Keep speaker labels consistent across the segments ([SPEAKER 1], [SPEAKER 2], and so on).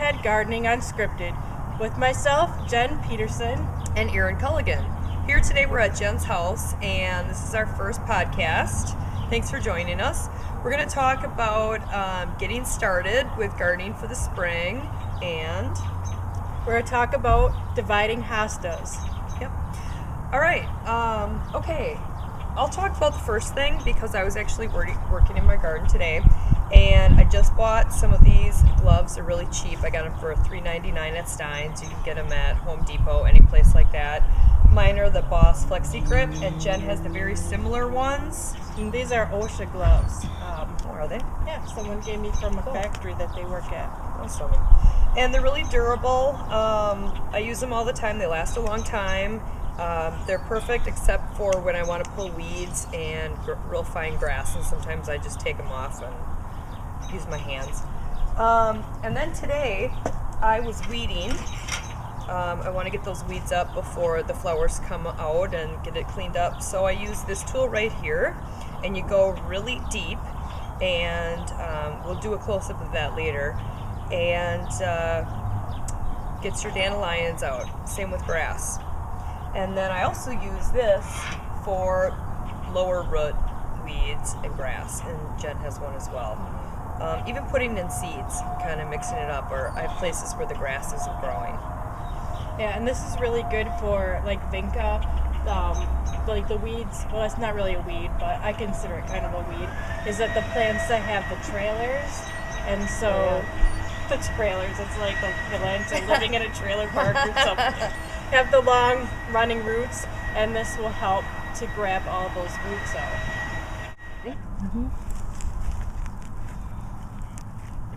[SPEAKER 1] Cheesehead Gardening Unscripted with myself, Jen Peterson.
[SPEAKER 2] And Erin Culligan. Here today we're at Jen's house, and this is our first podcast. Thanks for joining us. We're going to talk about getting started with gardening for the spring, and
[SPEAKER 1] we're going to talk about dividing hostas.
[SPEAKER 2] Yep. All right. Okay. I'll talk about the first thing because I was actually working in my garden today, and I just bought some of these gloves. They're really cheap. I got them for $3.99 at Stein's. You can get them at Home Depot, any place like that. Mine are the Boss Flexi Grip, and Jen has the very similar ones.
[SPEAKER 1] And these are OSHA gloves.
[SPEAKER 2] Are they?
[SPEAKER 1] Yeah, someone gave me from a factory that they work at.
[SPEAKER 2] Awesome. And they're really durable. I use them all the time. They last a long time. They're perfect except for when I want to pull weeds and real fine grass, and sometimes I just take them off and use my hands. And then today I was weeding. I want to get those weeds up before the flowers come out and get it cleaned up. So I use this tool right here, and you go really deep, and we'll do a close-up of that later, and gets your dandelions out. Same with grass. And then I also use this for lower root weeds and grass, and Jen has one as well. Even putting in seeds, kind of mixing it up, or I have places where the grass isn't growing.
[SPEAKER 1] Yeah, and this is really good for like vinca, like the weeds. Well, it's not really a weed, but I consider it kind of a weed. Is that the plants that have the trailers, and so the trailers. It's like the plants are living in a trailer park or something. Have the long running roots, and this will help to grab all those roots out.
[SPEAKER 2] Mm-hmm.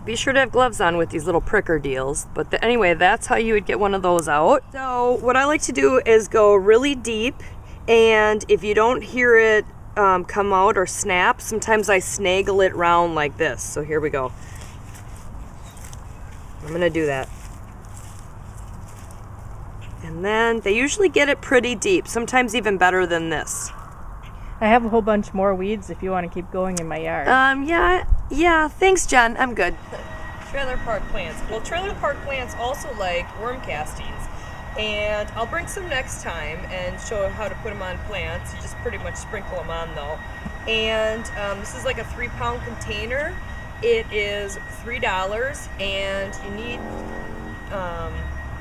[SPEAKER 2] Be sure to have gloves on with these little pricker deals, but anyway, that's how you would get one of those out. So what I like to do is go really deep, and if you don't hear it come out or snap, sometimes I snaggle it round like this. So here we go. I'm gonna do that. And then they usually get it pretty deep, sometimes even better than this.
[SPEAKER 1] I have a whole bunch more weeds if you want to keep going in my yard.
[SPEAKER 2] Yeah, thanks, Jen. I'm good. Trailer park plants. Well, trailer park plants also like worm castings, and I'll bring some next time and show how to put them on plants. You just pretty much sprinkle them on though. And this is like a 3-pound container. It is $3, and you need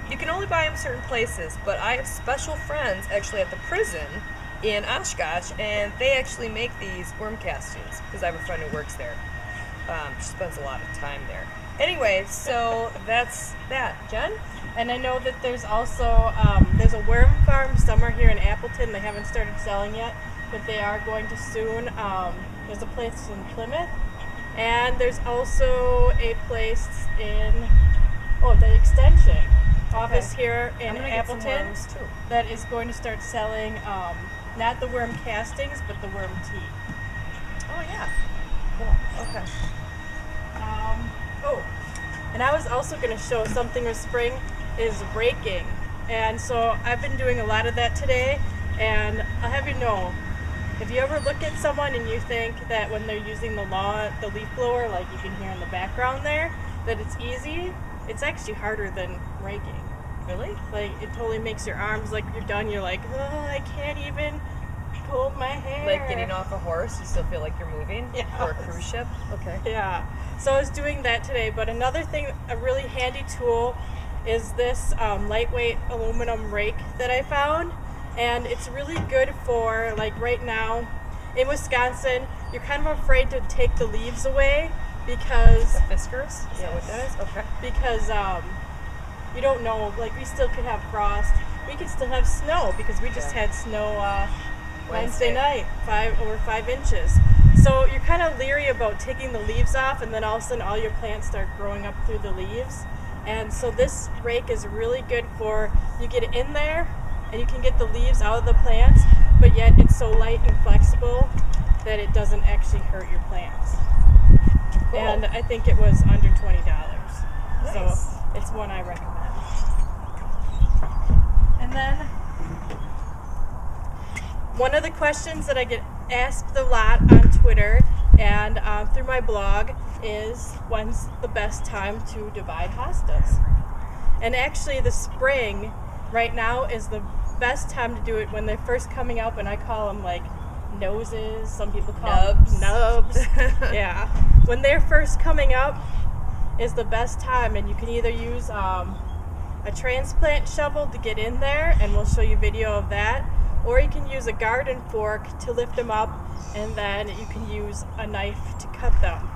[SPEAKER 2] you can only buy them certain places, but I have special friends actually at the prison in Oshkosh, and they actually make these worm castings because I have a friend who works there. She spends a lot of time there. Anyway, so that's that. Jen?
[SPEAKER 1] And I know that there's also there's a worm farm somewhere here in Appleton. They haven't started selling yet, but they are going to soon. There's a place in Plymouth, and there's also a place in the Extension office here in Appleton that is going to start selling not the worm castings, but the worm tea.
[SPEAKER 2] Oh yeah. Cool. Okay.
[SPEAKER 1] And I was also going to show something with spring is raking, and so I've been doing a lot of that today. And I'll have you know, if you ever look at someone and you think that when they're using the leaf blower, like you can hear in the background there, that it's easy, it's actually harder than raking.
[SPEAKER 2] Really?
[SPEAKER 1] Like, it totally makes your arms, like, you're done, you're like, oh, I can't even pull my hair.
[SPEAKER 2] Like getting off a horse, you still feel like you're moving?
[SPEAKER 1] Yeah.
[SPEAKER 2] Or a cruise ship? Okay.
[SPEAKER 1] Yeah. So I was doing that today, but another thing, a really handy tool, is this lightweight aluminum rake that I found. And it's really good for, like, right now, in Wisconsin, you're kind of afraid to take the leaves away because...
[SPEAKER 2] The fiskars? Is that what that is? Okay.
[SPEAKER 1] Because, you don't know, like, we still could have frost. We could still have snow because we just had snow Wednesday night, over 5 inches. So you're kind of leery about taking the leaves off, and then all of a sudden all your plants start growing up through the leaves. And so this rake is really good for, you get it in there and you can get the leaves out of the plants, but yet it's so light and flexible that it doesn't actually hurt your plants. Cool. And I think it was under $20. Nice. So it's one I recommend. And then one of the questions that I get asked a lot on Twitter And through my blog is when's the best time to divide hostas. And actually the spring right now is the best time to do it when they're first coming up, and I call them like noses. Some people call them nubs. Yeah. When they're first coming up is the best time, and you can either use a transplant shovel to get in there, and we'll show you video of that, or you can use a garden fork to lift them up, and then you can use a knife to cut them.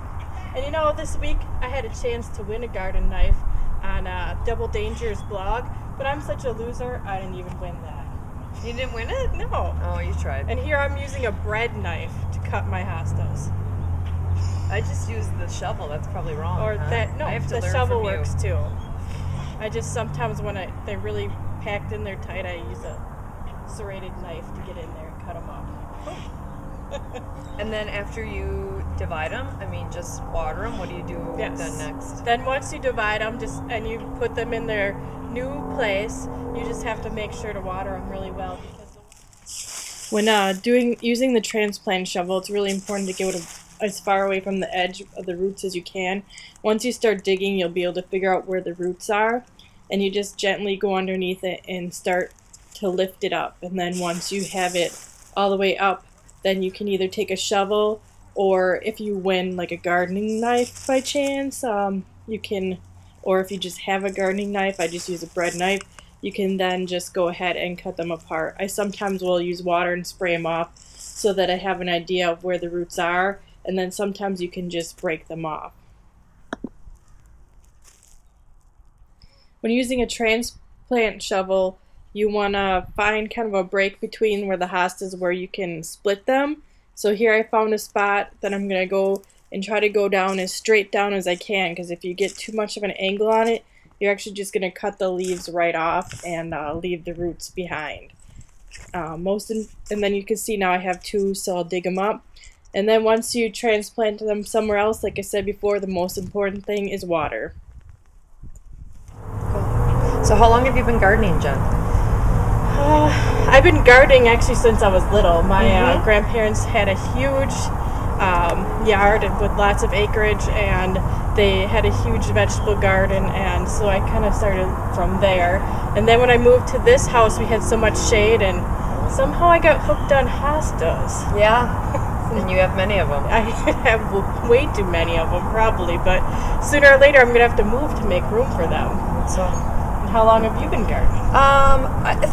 [SPEAKER 1] And you know, this week I had a chance to win a garden knife on Double Danger's blog, but I'm such a loser, I didn't even win that.
[SPEAKER 2] You didn't win it?
[SPEAKER 1] No.
[SPEAKER 2] Oh, you tried.
[SPEAKER 1] And here I'm using a bread knife to cut my hostas.
[SPEAKER 2] I just used the shovel. That's probably wrong.
[SPEAKER 1] Or
[SPEAKER 2] huh?
[SPEAKER 1] that, no,
[SPEAKER 2] I have to
[SPEAKER 1] the
[SPEAKER 2] learn
[SPEAKER 1] shovel
[SPEAKER 2] from you.
[SPEAKER 1] works too. I just sometimes when they're really packed in there tight, I use a serrated knife to get in there and cut them up.
[SPEAKER 2] And then after you divide them, I mean, just water them. What do you do then next?
[SPEAKER 1] Then once you divide them, and you put them in their new place, you just have to make sure to water them really well. Because when using the transplant shovel, it's really important to get as far away from the edge of the roots as you can. Once you start digging, you'll be able to figure out where the roots are, and you just gently go underneath it and start to lift it up. And then once you have it all the way up, then you can either take a shovel, or if you win like a gardening knife by chance, you can, or if you just have a gardening knife, I just use a bread knife, you can then just go ahead and cut them apart. I sometimes will use water and spray them off so that I have an idea of where the roots are, and then sometimes you can just break them off. When using a transplant shovel, you want to find kind of a break between where the hostas where you can split them. So here I found a spot that I'm going to go and try to go down as straight down as I can, because if you get too much of an angle on it, you're actually just going to cut the leaves right off and leave the roots behind. And then you can see now I have two, so I'll dig them up. And then once you transplant them somewhere else, like I said before, the most important thing is water.
[SPEAKER 2] So how long have you been gardening, Jen?
[SPEAKER 1] I've been gardening actually since I was little. My grandparents had a huge yard with lots of acreage, and they had a huge vegetable garden, and so I kind of started from there. And then when I moved to this house, we had so much shade, and somehow I got hooked on hostas.
[SPEAKER 2] Yeah. And you have many of them.
[SPEAKER 1] I have way too many of them, probably, but sooner or later I'm going to have to move to make room for them.
[SPEAKER 2] So,
[SPEAKER 1] how long have you been gardening?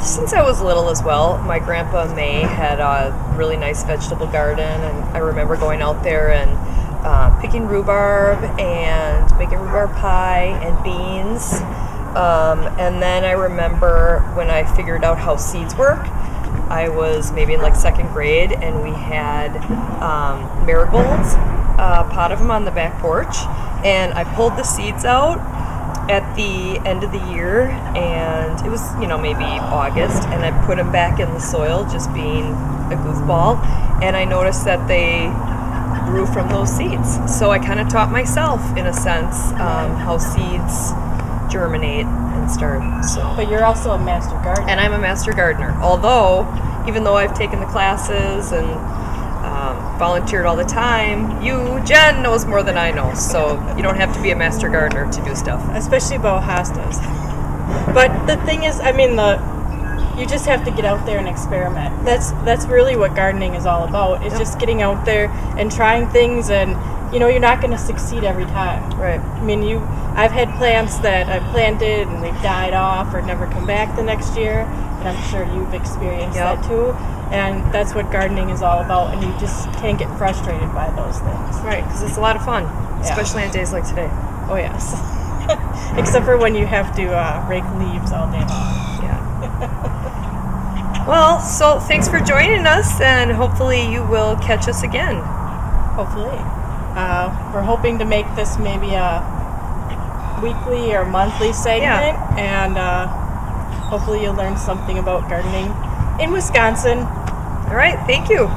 [SPEAKER 2] Since I was little as well. My grandpa May had a really nice vegetable garden, and I remember going out there and picking rhubarb and making rhubarb pie and beans. And then I remember when I figured out how seeds work, I was maybe in like second grade, and we had marigolds, a pot of them on the back porch, and I pulled the seeds out at the end of the year, and it was, maybe August, and I put them back in the soil, just being a goofball, and I noticed that they grew from those seeds. So I kind of taught myself, in a sense, how seeds germinate and start. So.
[SPEAKER 1] But you're also a master gardener.
[SPEAKER 2] And I'm a master gardener. Although, even though I've taken the classes and volunteered all the time, Jen, knows more than I know. So you don't have to be a master gardener to do stuff.
[SPEAKER 1] Especially about hostas. But the thing is, you just have to get out there and experiment. That's really what gardening is all about. It's just getting out there and trying things, and you're not going to succeed every time.
[SPEAKER 2] Right.
[SPEAKER 1] I've had plants that I planted and they've died off or never come back the next year, and I'm sure you've experienced that too. And that's what gardening is all about, and you just can't get frustrated by those things.
[SPEAKER 2] Right, because it's a lot of fun, especially on days like today.
[SPEAKER 1] Oh yes. Except for when you have to rake leaves all day long.
[SPEAKER 2] Yeah. Well, so thanks for joining us, and hopefully you will catch us again.
[SPEAKER 1] Hopefully. We're hoping to make this maybe a weekly or monthly segment, and hopefully you'll learn something about gardening in Wisconsin.
[SPEAKER 2] All right, thank you.